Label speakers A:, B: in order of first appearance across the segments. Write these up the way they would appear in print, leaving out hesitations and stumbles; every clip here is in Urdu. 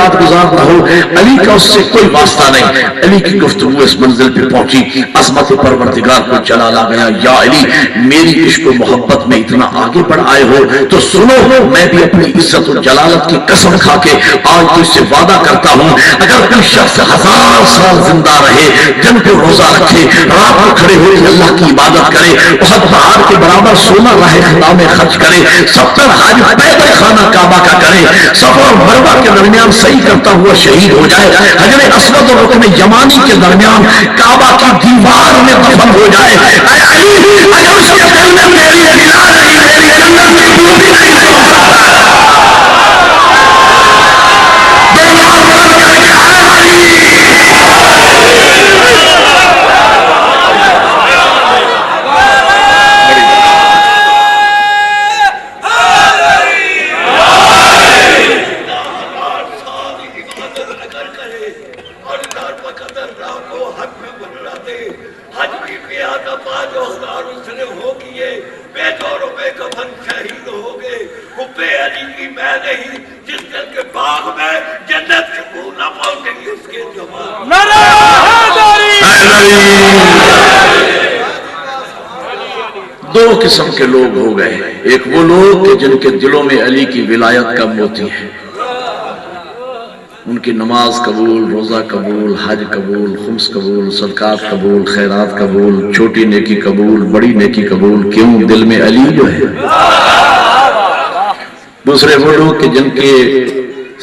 A: رات گزارنا ہو، علی کا اس سے کوئی واسطہ نہیں۔ علی کی گفتگو اس منزل پہ پہنچی، عظمت پروردگار کو جلال آ گیا، یا علی میری عشق و محبت میں اتنا آگے بڑھ آئے ہو تو سنو، میں بھی اپنی عزت و جلالت کی قسم کھا کے آج تجھ سے وعدہ کرتا ہوں، اگر کوئی شخص 1000 سال زندہ رہے، دن کو روزہ رکھے، رات کو کھڑے ہوئے اللہ کی عبادت کرے، احد پہاڑ کے برابر سونا راہ خدا میں خرچ کرے، 70 حج پیدل خانہ کعبہ کا کرے، صفا اور مروہ کے درمیان صحیح کرتا ہوا شہید ہو جائے، حجر اسود اور رکن یمانی کے درمیان کعبہ کی دیوار میں دفن ہو جائے، اے علی اگر اس کے دل میں میری رضا نہیں، میری جنت کی خوبی نہیں پہنچا، دو قسم کے لوگ ہو گئے، ایک وہ لوگ کہ جن کے دلوں میں علی کی ولایت کم ہوتی ہے، ان کی نماز قبول، روزہ قبول، حج قبول، خمس قبول، صدقات قبول، خیرات قبول، چھوٹی نیکی قبول، بڑی نیکی قبول، کیوں؟ دل میں علی جو ہے۔ دوسرے وہ لوگ کہ جن کے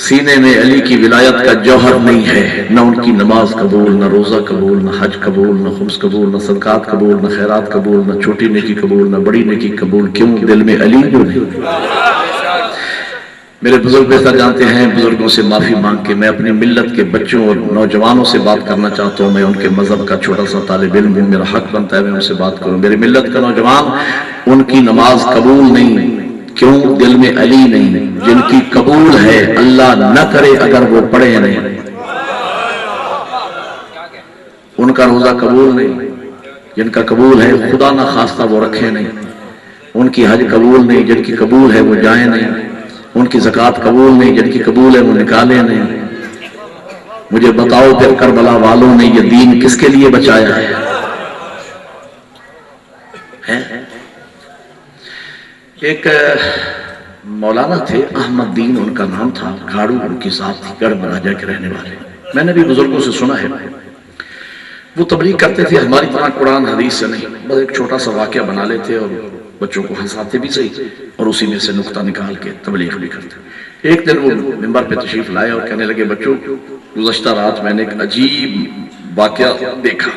A: سینے میں علی کی ولایت کا جوہر نہیں ہے، نہ ان کی نماز قبول، نہ روزہ قبول، نہ حج قبول، نہ خمس قبول، نہ صدقات قبول، نہ خیرات قبول، نہ چھوٹی نیکی قبول، نہ بڑی نیکی قبول، کیوں؟ دل میں علی جو ہے۔ میرے بزرگ بہتر جانتے ہیں، بزرگوں سے معافی مانگ کے میں اپنی ملت کے بچوں اور نوجوانوں سے بات کرنا چاہتا ہوں، میں ان کے مذہب کا چھوٹا سا طالب علم ہوں، میرا حق بنتا ہے میں ان سے بات کروں۔ میری ملت کا نوجوان، ان کی نماز قبول نہیں، کیوں؟ دل میں علی نہیں۔ جن کی قبول ہے، اللہ نہ کرے اگر وہ پڑھے نہیں، ان کا روزہ قبول نہیں۔ جن کا قبول ہے، خدا نہ خواستہ وہ رکھے نہیں، ان کی حج قبول نہیں۔ جن کی قبول ہے وہ جائیں نہیں، ان کی زکوٰۃ قبول نہیں۔ جن کی قبول ہے وہ نکالے نہیں۔ مجھے بتاؤ پھر کربلا والوں نے یہ دین کس کے لیے بچایا ہے؟ ایک مولانا تھے، احمد دین ان کا نام تھا، گھاڑو ان کی ذات تھی، گڑھ مہاراجہ کے رہنے والے۔ میں نے بھی بزرگوں سے سنا ہے، وہ تبلیغ کرتے تھے ہماری طرح قرآن حدیث سے نہیں، بس ایک چھوٹا سا واقعہ بنا لیتے اور بچوں کو ہنساتے بھی صحیح اور اسی میں سے نقطہ نکال کے تبلیغ بھی کرتے۔ ایک دن وہ منبر پہ تشریف لائے اور کہنے لگے، بچوں گزشتہ رات میں نے ایک عجیب واقعہ دیکھا۔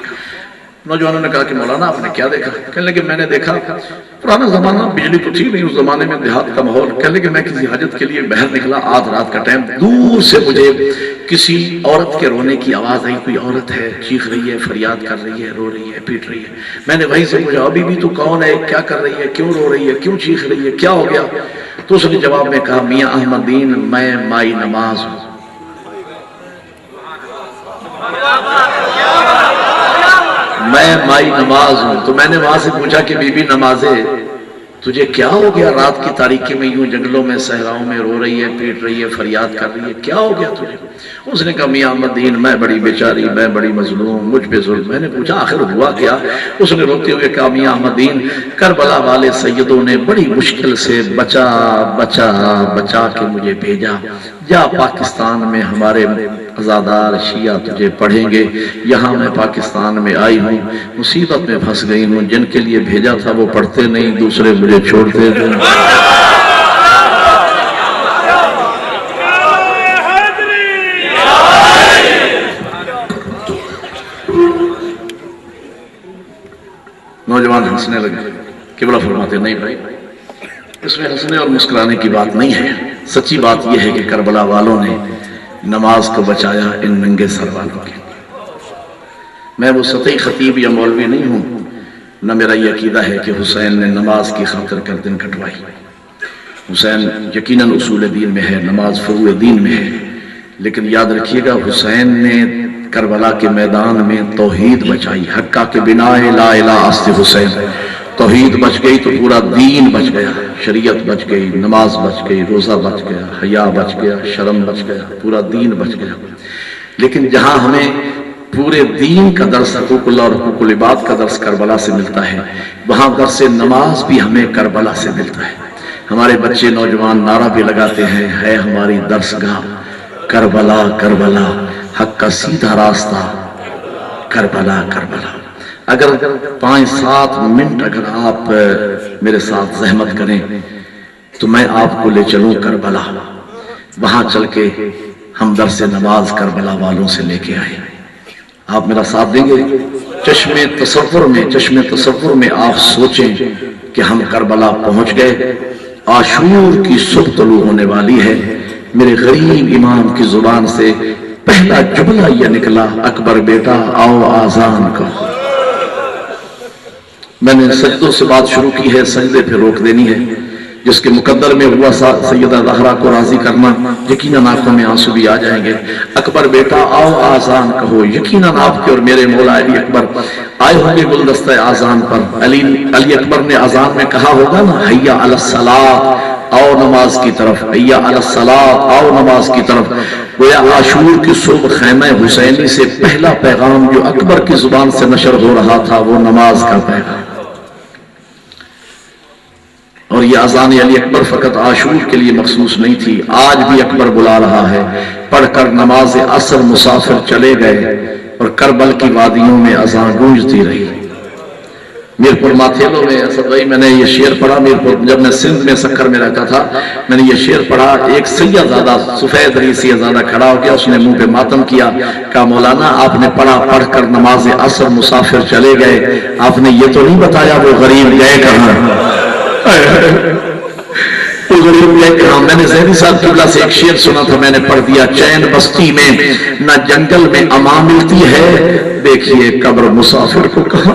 A: نوجوانوں نے کہا کہ مولانا آپ نے کیا دیکھا؟ کہنے لگے میں نے دیکھا، پرانا زمانہ، بجلی تو تھی نہیں اس زمانے میں، دیہات کا ماحول۔ کہنے لگے میں کسی حاجت کے لیے باہر نکلا، آدھ رات کا ٹائم، دور سے مجھے کسی عورت کے رونے کی آواز آئی، کوئی عورت ہے، چیخ رہی ہے، فریاد کر رہی ہے، رو رہی ہے، پیٹ رہی ہے۔ میں نے وہیں سے پوچھا، ابھی بھی تو کون ہے، کیا کر رہی ہے، کیوں رو رہی ہے، کیوں چیخ رہی ہے، کیا ہو گیا؟ تو اس نے جواب میں کہا، میاں احمد دین، میں مائی نماز ہوں۔ میں مائی نماز ہوں۔ تو میں نے وہاں سے پوچھا کہ بی بی نمازے، تجھے کیا ہو گیا؟ رات کی تاریکی میں یوں جنگلوں میں صحراؤں میں رو رہی ہے، پیٹ رہی ہے، فریاد کر رہی ہے، کیا ہو گیا تجھے؟ اس نے کہا، میاں احمد دین، میں بڑی بیچاری، میں بڑی مظلوم، مجھ پہ ظلم۔ میں نے پوچھا آخر ہوا کیا؟ اس نے روتے ہوئے کہا، میاں احمد دین، کربلا والے سیدوں نے بڑی مشکل سے بچا بچا بچا کے مجھے بھیجا، جا پاکستان میں ہمارے عزادار شیعہ تجھے پڑھیں گے۔ یہاں میں پاکستان میں آئی ہوں، مصیبت میں پھنس گئی ہوں، جن کے لیے بھیجا تھا وہ پڑھتے نہیں، دوسرے مجھے چھوڑتے تھے۔ نوجوان ہنسنے لگے۔ قبلہ فرماتے، نہیں بھائی، اس میں ہنسنے اور مسکرانے کی بات نہیں ہے، سچی بات یہ ہے کہ کربلا والوں نے نماز کو بچایا ان ننگے سر والوں کے۔ میں وہ سطحی خطیب یا مولوی نہیں ہوں، نہ میرا یہ عقیدہ ہے کہ حسین نے نماز کی خاطر گردن کٹوائی۔ حسین یقیناً اصول دین میں ہے، نماز فروع دین میں ہے، لیکن یاد رکھیے گا حسین نے کربلا کے میدان میں توحید بچائی۔ حقہ کے بنا لا الہ است حسین، توحید بچ گئی تو پورا دین بچ گیا، شریعت بچ گئی، نماز بچ گئی، روزہ بچ گیا، حیا بچ گیا، شرم بچ گیا، پورا دین بچ گیا۔ لیکن جہاں ہمیں پورے دین کا درس حقوق اللہ اور حقوق العباد کا درس کربلا سے ملتا ہے، وہاں درس نماز بھی ہمیں کربلا سے ملتا ہے۔ ہمارے بچے نوجوان نعرہ بھی لگاتے ہیں، ہے ہماری درسگاہ کربلا کربلا، حق کا سیدھا راستہ کربلا کربلا۔ اگر 5-7 منٹ اگر آپ میرے ساتھ زحمت کریں تو میں آپ کو لے چلوں کربلا، وہاں چل کے ہم درس نماز کربلا والوں سے لے کے آئے۔ آپ میرا ساتھ دیں گے؟ چشم تصور میں آپ سوچیں کہ ہم کربلا پہنچ گئے، عاشور کی صبح طلوع ہونے والی ہے، میرے غریب امام کی زبان سے پہلا جملہ یہ نکلا، اکبر بیٹا آؤ آذان کہو۔ میں نے سجدوں سے بات شروع کی ہے، سجدے پہ روک دینی ہے۔ جس کے مقدر میں ہوا سیدہ زہرا کو راضی کرنا، یقیناً آنکھوں میں آنسو بھی آ جائیں گے۔ اکبر بیٹا آؤ آذان کہو، یقیناً آپ کے اور میرے مولا علی اکبر آئے ہوں گے گلدستہ آذان پر۔ علی اکبر نے آذان میں کہا ہوگا نا، حیا علی الصلاۃ، آؤ نماز کی طرف، حیا علی الصلاۃ، آؤ نماز کی طرف۔ گویا عاشور کی صبح خیمہ حسینی سے پہلا پیغام جو اکبر کی زبان سے نشر ہو رہا تھا وہ نماز کا پیغام، اور یہ اذان علی اکبر فقط عاشور کے لیے مخصوص نہیں تھی، آج بھی اکبر بلا رہا ہے۔ پڑھ کر نماز عصر مسافر چلے گئے اور کربل کی وادیوں میں اذان گونجتی رہی۔ میرپور ماتھیلوں میں اسد بھائی میں نے یہ شعر پڑھا، میرپور جب میں سندھ میں سکھر میں رہتا تھا میں نے یہ شعر پڑھا، ایک سیاح زادہ سفید ری سیاہ زادہ کھڑا ہو گیا، اس نے منہ پہ ماتم کیا، کہا مولانا آپ نے پڑھا پڑھ کر نماز عصر مسافر چلے گئے، آپ نے یہ تو نہیں بتایا وہ غریب گئے کہاں؟ میں نے زہری صاحب قبلہ سے ایک شعر سنا تھا، میں نے پڑھ دیا، چین بستی میں نہ جنگل میں امان ملتی ہے، دیکھیے قبر مسافر کو کہاں۔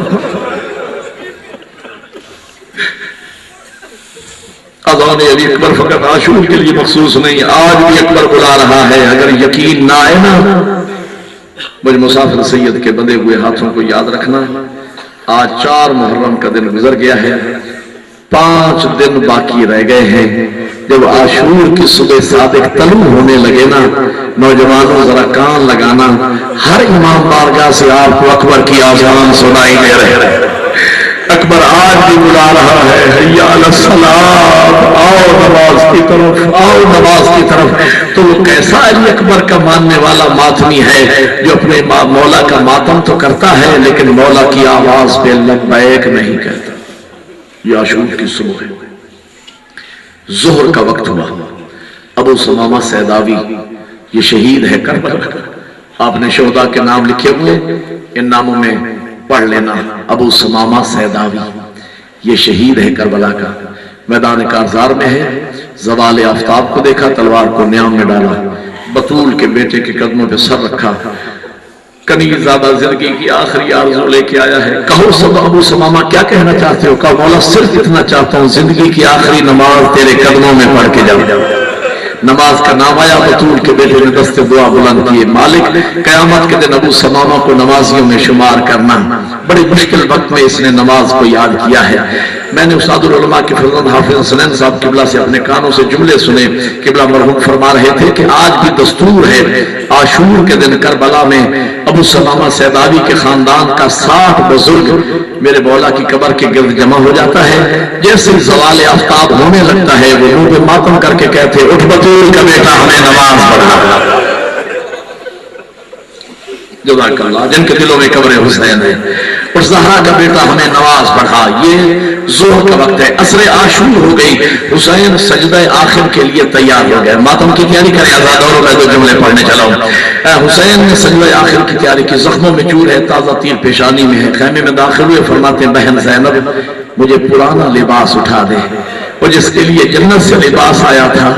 A: اذان علی اکبر فقط عاشور کے لیے مخصوص نہیں، آج بھی اکبر بلا رہا ہے۔ اگر یقین نہ آئے نا، مجھ مسافر سید کے بندے ہوئے ہاتھوں کو یاد رکھنا، آج 4 محرم کا دن گزر گیا ہے، 5 دن باقی رہ گئے ہیں۔ جب عاشور کی صبح صادق طلوع ہونے لگے نا، نوجوانوں ذرا کان لگانا، ہر امام بارگاہ سے آپ کو اکبر کی آذان سنائی دے رہے ہیں۔ اکبر آج بھی بلا رہا ہے، حیا علی الصلاۃ، آؤ نماز کی طرف، آؤ نماز کی طرف۔ تو وہ کیسا علی اکبر کا ماننے والا ماتمی ہے جو اپنے مولا کا ماتم تو کرتا ہے لیکن مولا کی آواز پہ لبیک نہیں کہتا۔ یہ عاشور کی صبح ہے، ظہر کا وقت ہوا، ابو ثمامہ سیداوی یہ شہید ہے کربلا کا۔ آپ نے شہداء کے نام لکھے ہوئے، ان ناموں میں پڑھ لینا، ابو ثمامہ سیداوی یہ شہید ہے کربلا کا، میدان کارزار میں ہے، زوال آفتاب کو دیکھا، تلوار کو نیام میں ڈالا، بطول کے بیٹے کے قدموں پہ سر رکھا، کنیز زیادہ زندگی کی آخری آرزو لے کے آیا ہے۔ کہو سب ابو ثمامہ کیا کہنا چاہتے ہو؟ کہا مولا صرف اتنا چاہتا ہوں زندگی کی آخری نماز تیرے قدموں میں پڑھ کے جاؤ۔ نماز کا نام آیا، بطول کے بیٹے نے دست دعا بلند کیے، مالک قیامت کے دن ابو ثمامہ کو نمازیوں میں شمار کرنا۔ بڑی مشکل وقت میں اس نے نماز کو یاد کیا ہے۔ میں نے استاد العلماء کے فرزند حافظ حسنین صاحب قبلہ سے اپنے کانوں سے جملے سنے، قبلہ مرحوم فرما رہے تھے کہ آج بھی دستور ہے عاشور کے دن کربلا میں ابو ثمامہ سیداوی کے خاندان کا 60 بزرگ میرے مولا کی قبر کے گرد جمع ہو جاتا ہے۔ جیسے زوال آفتاب ہونے لگتا ہے وہ منہ پہ ماتم کر کے کہتے اٹھ بطول کا بیٹا ہمیں نماز پڑھا۔ جزاک اللہ، جن کے دلوں میں قبر حسین ہے، اور زہرا کا بیٹا ہمیں نماز پڑھا۔ یہ ظہر کا وقت ہے، عصر عاشور ہو گئی، حسین سجدہ آخر کے لیے تیار ہو گئے، ماتم کی تیاری کریں، آزاد اور میں دو جملے پڑھنے چلا ہوں۔ حسین نے سجدہ آخر کی تیاری کی، زخموں میں چور ہے، تازہ تیر پیشانی میں ہے، خیمے میں داخل ہوئے، فرماتے ہیں بہن زینب مجھے پرانا لباس اٹھا دے، وہ جس کے لیے جنت سے لباس آیا تھا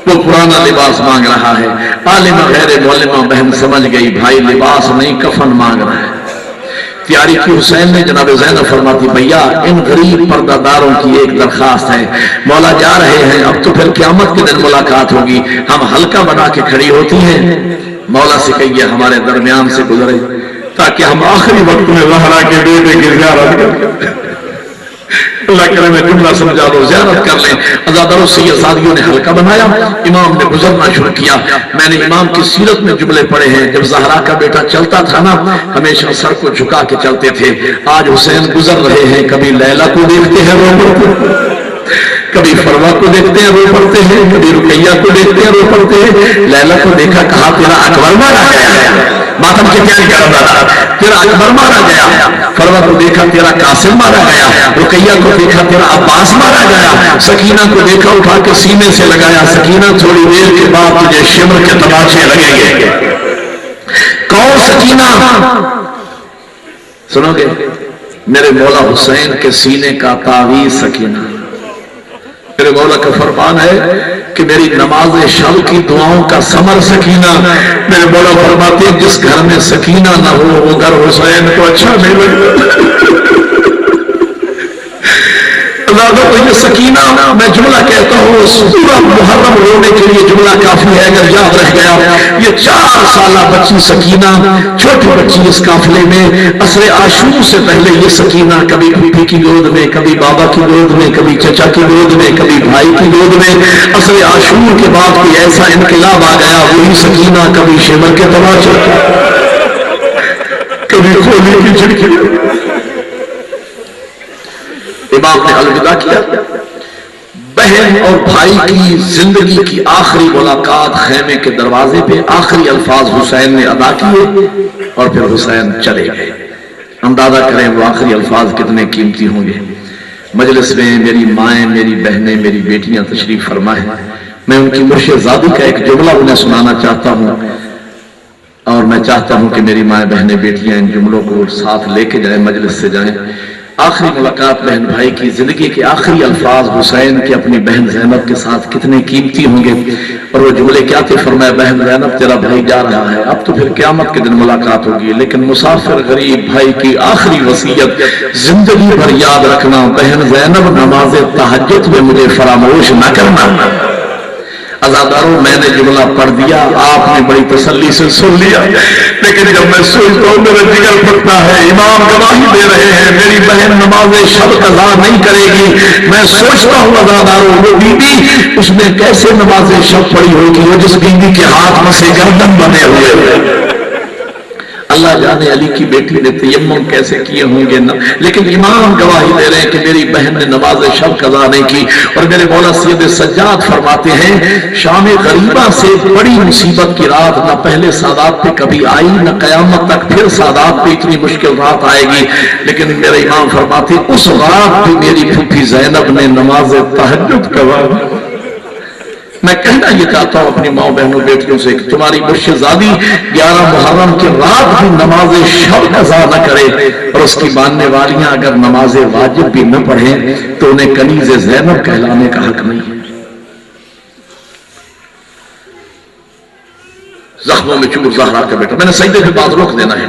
A: وہ پرانا لباس مانگ رہا ہے۔ عالمہ غیر معلمہ بہن سمجھ گئی بھائی لباس نہیں کفن مانگ رہا ہے۔ تیاری کی حسین نے، جناب زینب فرماتی بھیا ان غریب پردہ داروں کی ایک درخواست ہے، مولا جا رہے ہیں، اب تو پھر قیامت کے دن ملاقات ہوگی، ہم حلقہ بنا کے کھڑی ہوتی ہیں، مولا سے کہیے ہمارے درمیان سے گزرے تاکہ ہم آخری وقت میں زہرا کے بیٹے کی زیارت کریں۔ اللہ کرے میں جملہ سمجھا دو، زیارت کر لیں۔ عزاداروں سید سادیوں نے حلقہ بنایا، امام نے گزرنا شروع کیا۔ میں نے امام کی سیرت میں جملے پڑھے ہیں، جب زہرا کا بیٹا چلتا تھا نا ہمیشہ سر کو جھکا کے چلتے تھے۔ آج حسین گزر رہے ہیں، کبھی لیلا کو دیکھتے ہیں رو پڑتے ہیں، کبھی فروا کو دیکھتے ہیں رو پڑتے ہیں، کبھی رقیہ کو دیکھتے ہیں رو پڑتے ہیں۔ لیلا کو دیکھا کہا تیرا اکبر مارا گیا، ماتم کے کیا کر رہا تھا، تیرا اکبر مارا گیا۔ فروا کو دیکھا تیرا قاسم مارا گیا، رقیہ کو دیکھا تیرا عباس مارا گیا، سکینہ کو دیکھا اٹھا کے سینے سے لگایا، سکینہ تھوڑی دیر کے بعد تجھے شمر کے تماچے لگیں گے۔ کون سکینہ؟ سنو گے؟ میرے مولا حسین کے سینے کا تعویذ سکینہ۔ میرے مولا کا فرمان ہے کہ میری نماز شب کی دعاؤں کا ثمر سکینہ۔ میرے مولا فرماتے ہیں جس گھر میں سکینہ نہ ہو وہ گھر حسین کو اچھا نہیں لگتا۔ تو یہ سکینہ میں جملہ کہتا ہوں، پورا محرم رونے کے لیے جملہ کافی ہے اگر یاد رہ گیا۔ یہ 4 سالہ بچی سکینہ، چھوٹی بچی اس قافلے میں، عصر عاشور سے پہلے یہ سکینہ کبھی پھوپھی کی گود میں، کبھی بابا کی گود میں، کبھی چچا کی گود میں، کبھی بھائی کی گود میں۔ عصر عاشور کے بعد کوئی ایسا انقلاب آ گیا، وہی سکینہ کبھی شمر کے تماچے، کبھی کھولی کی چھڑکی۔ امام نے الوداع کیا، بہن اور بھائی کی زندگی کی آخری ملاقات خیمے کے دروازے پہ آخری الفاظ حسین نے ادا کیے اور پھر حسین چلے گئے۔ اندازہ کریں وہ آخری الفاظ کتنے قیمتی ہوں گے۔ مجلس میں میری مائیں، میری بہنیں، میری بیٹیاں تشریف فرما ہے۔ میں ان کی مرشد زادی کا ایک جملہ انہیں سنانا چاہتا ہوں اور میں چاہتا ہوں کہ میری مائیں، بہنیں، بیٹیاں ان جملوں کو ساتھ لے کے جائیں، مجلس سے جائیں۔ آخری ملاقات بہن بھائی کی زندگی کے آخری الفاظ حسین کے اپنی بہن زینب کے ساتھ کتنے قیمتی ہوں گے، اور وہ جملے کیا تھے؟ فرمایا بہن زینب تیرا بھائی جا رہا ہے، اب تو پھر قیامت کے دن ملاقات ہوگی، لیکن مسافر غریب بھائی کی آخری وصیت زندگی بھر یاد رکھنا، بہن زینب نماز تہجد میں مجھے فراموش نہ کرنا۔ عزاداروں میں نے جملہ پڑھ دیا، آپ نے بڑی تسلی سے سن لیا، لیکن جب میں سوچتا ہوں میرا جگر پھٹتا ہے۔ امام گواہی دے رہے ہیں میری بہن نماز شب قضا نہیں کرے گی۔ میں سوچتا ہوں عزاداروں وہ بی بی اس نے کیسے نماز شب پڑھی ہوگی، وہ جس بیوی کے ہاتھ میں سے گردن بنے ہوئے۔ اللہ جانے علی کی بیٹی نے تیمم کیسے کیے ہوں گے نا، لیکن امام گواہی دے رہے ہیں کہ میری بہن نے نماز شب قضا نہیں کی۔ اور میرے مولا سید سجاد فرماتے ہیں شام غریبہ سے بڑی مصیبت کی رات نہ پہلے سادات پہ کبھی آئی، نہ قیامت تک پھر سادات پہ اتنی مشکل رات آئے گی، لیکن میرے امام فرماتے ہیں اس رات بھی میری پھوپھی زینب نے نماز تہجد قضا۔ میں کہنا یہ چاہتا ہوں اپنی ماں بہنوں بیٹیوں سے کہ تمہاری مرشد زادی 11 محرم کی رات بھی نماز شب قضا نہ کرے، اور اس کی ماننے والیاں اگر نماز واجب بھی نہ پڑھیں تو انہیں کنیز زینب کہلانے کا حق نہیں ہے۔ زخموں میں چور زہرا کا بیٹا، میں نے سجدے کے بعد روک دینا ہے،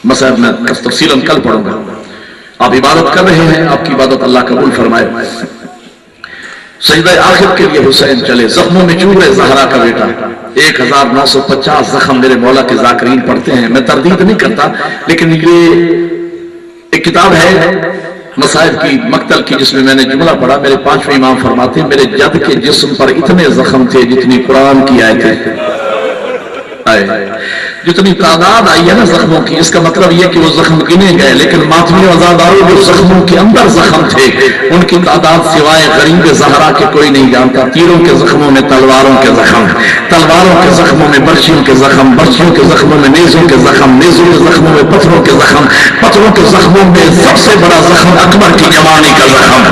A: مسائل میں تفصیلاً کل پڑھوں گا۔ آپ عبادت کر رہے ہیں، آپ کی عبادت اللہ قبول فرمائے۔ سجدہ آخر کے لیے حسین چلے، زخموں میں چور ہے زہرا کا بیٹا۔ 1950 زخم میرے مولا کے ذاکرین پڑھتے ہیں، میں تردید نہیں کرتا، لیکن یہ ایک کتاب ہے مسائل کی مقتل کی جس میں میں نے جملہ پڑھا، میرے 5ویں امام فرماتے ہیں میرے جد کے جسم پر اتنے زخم تھے جتنی قرآن کی آیتیں آئے، جتنی تعداد آئی ہے نا زخموں کی، اس کا مطلب یہ کہ وہ زخم گنے گئے، لیکن ماتمی عزاداروں جو زخموں کے اندر زخم تھے ان کی تعداد سوائے غریب زہرا کے کوئی نہیں جانتا۔ تیروں کے زخموں میں تلواروں کے زخم، تلواروں کے زخموں میں برچیوں کے زخم، برچیوں کے زخموں میں نیزوں کے زخم، نیزوں کے زخموں میں پتھروں کے زخم، پتھروں کے زخموں میں سب سے بڑا زخم اکبر کی جوانی کا زخم،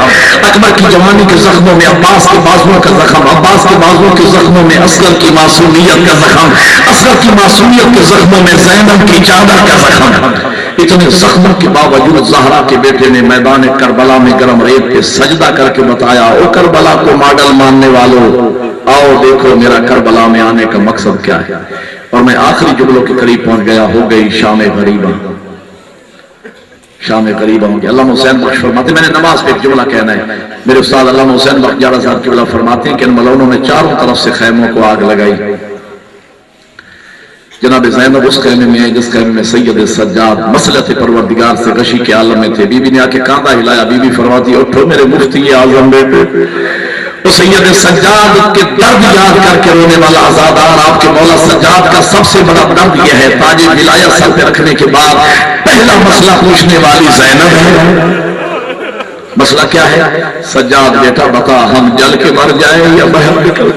A: اکبر کی جوانی کے زخموں میں عباس کے بازوؤں کا زخم، عباس کے بازوؤں کے زخموں میں اصغر کی معصومیت کا زخم، اصغر کی معصومیت کے زخموں میں زینب کی چادر کا زخم۔ اتنے زخموں کے باوجود زہرا کے بیٹے نے میدان کربلا میں گرم ریت پہ سجدہ کر کے بتایا او کربلا کو ماڈل ماننے والوں، آؤ دیکھو میرا کربلا میں آنے کا مقصد کیا ہے۔ اور میں آخری جملوں کے قریب پہنچ گیا، ہو گئی شام غریبہ، شام غریبہ ہوں گے۔ علامہ حسین بخش فرماتے ہیں میں نے نماز پہ ایک جملہ کہنا ہے، میرے استاد علامہ حسین بخش جاڑہ صاحب جملہ فرماتے ہیں کہ ان ملعونوں نے چاروں طرف سے خیموں کو آگ لگائی، جناب زینب اس خیمے میں آئے جس خیمے میں سید سجاد مسلط پروردگار سے غشی کے عالم میں تھے. بی بی نے آ کے کاندھا ہلایا. بی بی فرماتی اٹھو میرے مفتی اعظم بیٹے. وہ سید سجاد کے درد یاد کر کے رونے والا آزادار آپ کے مولا سجاد کا سب سے بڑا درد یہ ہے تاج ولایت سر پہ رکھنے کے بعد پہلا مسئلہ پوچھنے والی زینب ہے. مسئلہ کیا ہے؟ سجاد بیٹا بتا ہم جل کے مر جائیں یا باہر نکل.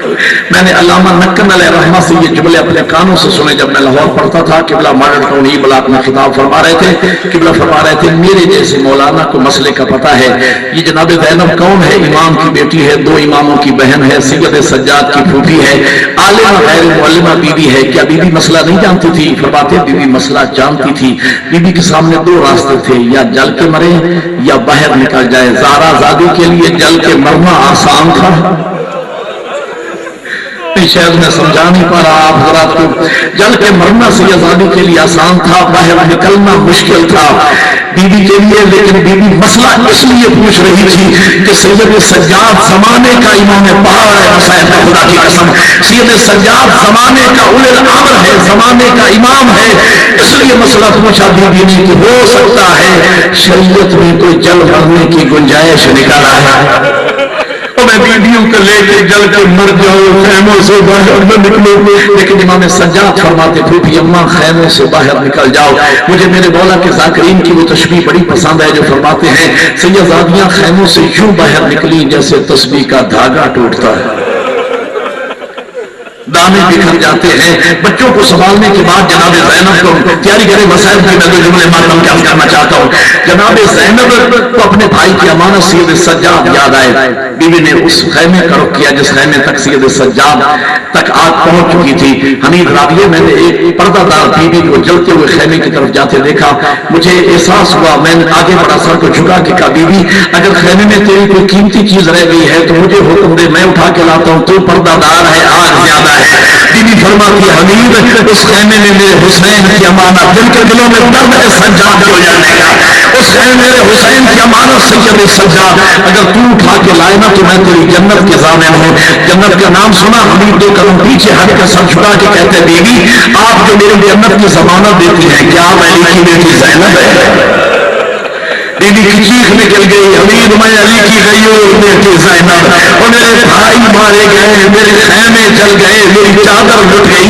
A: میں نے علامہ نکن علیہ رحمہ سے یہ جملے اپنے کانوں سے سنے جب میں لاہور پڑھتا تھا. قبلہ ماڈل ٹاؤن ای بلاک میں خطاب فرما رہے تھے. قبلہ فرما رہے تھے میرے جیسے مولانا کو مسئلے کا پتہ ہے. یہ جناب زینب کون ہے؟ امام کی بیٹی ہے, 2 اماموں کی بہن ہے, سید سجاد کی پھوپھی ہے, عالمہ غیر معلمہ بی بی ہے. کیا بی بی مسئلہ نہیں جانتی تھی؟ فرماتے بی بی مسئلہ جانتی تھی. بی بی کے سامنے 2 راستے تھے, یا جل کے مرے یا باہر نکل جائے. زہرا زادی کے لیے جل کے مرنا آسان تھا. شاید میں سمجھا نہیں پا رہا آپ حضرات کو. جل کے مرنا سیدزادی کے لیے آسان تھا, باہر نکلنا مشکل تھا بی بی کے لیے. لیکن بی بی مسئلہ اس لیے پوچھ رہی تھی کہ سید سجاد زمانے کا امام پہاڑ ہے. مسائل خدا کی قسم سید سجاد زمانے کا اولو الامر ہے, زمانے کا امام ہے. اس لیے مسئلہ پوچھا بی بی نے کہ ہو سکتا ہے شریعت میں کوئی جل مرنے کی گنجائش نکال آیا. میں بیویوں کو لے کے جل کے مر جاؤ, خیموں سے باہر نہ نکلو. لیکن امام سجاد فرماتے پھوپھی اماں خیموں سے باہر نکل جاؤ. مجھے میرے مولا کے ذاکرین کی وہ تشبیہ بڑی پسند ہے جو فرماتے ہیں سیدزادیاں خیموں سے یوں باہر نکلی جیسے تسبیح کا دھاگا ٹوٹتا ہے, دانے بکھر جاتے ہیں. بچوں کو سنبھالنے کے بعد جناب زینب کو تیاری کرے مسائل کی میں جملے ماتم کیا کرنا چاہتا ہوں. جناب زینب کو اپنے بھائی کی امانت سید سجاد یاد آئے. بی بی نے اس خیمے کا رخ کیا جس خیمے تک سید سجاد تک آگ پہنچ چکی تھی. حمید راویہ میں نے ایک پردہ دار بی بی کو جلتے ہوئے خیمے کی طرف جاتے دیکھا. مجھے احساس ہوا, میں نے آگے بڑا سر کو جھکا کے کہا بی بی اگر خیمے میں تیری کوئی قیمتی چیز رہ گئی ہے تو مجھے حکم دے, میں اٹھا کے لاتا ہوں. تو پردہ دار ہے, آگ زیادہ ہے. بی بی فرماتی حمید اس خیمے میں میرے حسین کی امانت, جن کے دلوں میں درد ہے سجاد ہو جانے کا, اس خیمے میرے حسین کی امانت سید سجاد اگر تو اٹھا کے لائے نا تو میں تیری جنت کے ضامن ہوں. جنت کا نام سنا, حمید 2 قدم پیچھے ہٹ کے سر چھڑا کے کہتے بی بی آپ جو میرے جنت کی ضمانت دیتی ہیں کیا آپ علی کی بیٹی زینب ہے؟ بی بی کی چیخ نکل گئی, حمید میں علی کی گئی ہوں بیٹی زینب, اور میرے بھائی مارے گئے, میرے خیمے جل گئے, میری چادر لٹ گئی.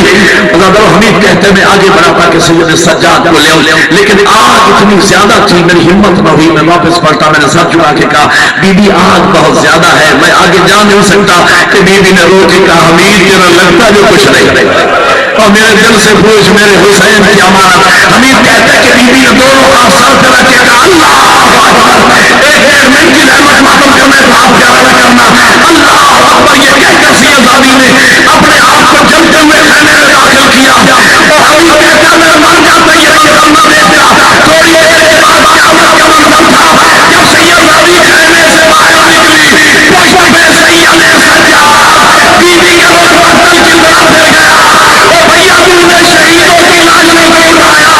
A: حمید کہتے میں آگے بڑھا پا کہ سید سجاد کو لے آؤں, لیکن آگ اتنی زیادہ تھی میری ہمت نہ ہوئی. میں واپس پلٹا, میں نے سر چڑھا کے کہا بی بی آگ بہت زیادہ ہے, میں آگے جا نہیں سکتا. کہ بی بی نے رو کے کہا حمید تیرا لگتا جو کچھ نہیں, اور میرے دل سے پوچھ میرے حسین کی امانت. حمید کہتے کہ بی بی نے دونوں ہاتھ سر پہ رکھ کے کہا اللہ ایک منٹ کی رحمت ماتم کرنے تو آپ کیا نہ کرنا. اللہ اکبر یہ کہہ کر سیدزادی نے اپنے آپ کو جلتے ہوئے خیمے میں داخل کیا. اور حمید کہتا میں مر جاتا یہ منظر نہ دیکھتا. تھوڑی دیر کے بعد قیامت کا منظر تھا جب سیدزادی خیمے سے باہر نکلی, پشت پہ سید سجاد بی بی کے روز بدل کی طرح پھر گیا. او بھیا تو نے شہیدوں کی لاش نہیں اٹھایا,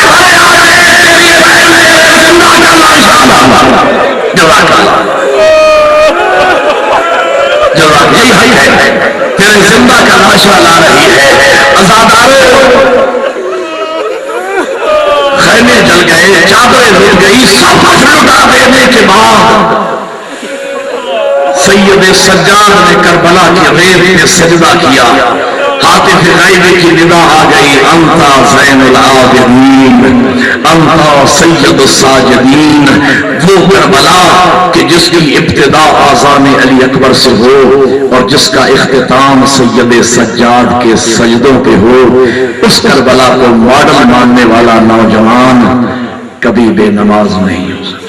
A: ارے آگے تیری بہن نے زندہ کا لاش آنا. جزاک اللہ, جزاک یہی ہے تیرے زندہ کا لاشا لا رہی ہے. عزاداروں خیمے جل گئے, چادریں لٹ گئی, سب کچھ لٹا دینے کے بعد سید سجاد نے کربلا کی ریت میں سجدہ کیا. حاطف غیبی کی ندا آ گئی, انتا زین العابدین, انتا سید الساجدین. وہ کربلا کہ جس کی ابتدا آذان علی اکبر سے ہو اور جس کا اختتام سید سجاد کے سجدوں پہ ہو, اس کربلا کو ماڈل ماننے والا نوجوان کبھی بے نماز نہیں ہو سکتا.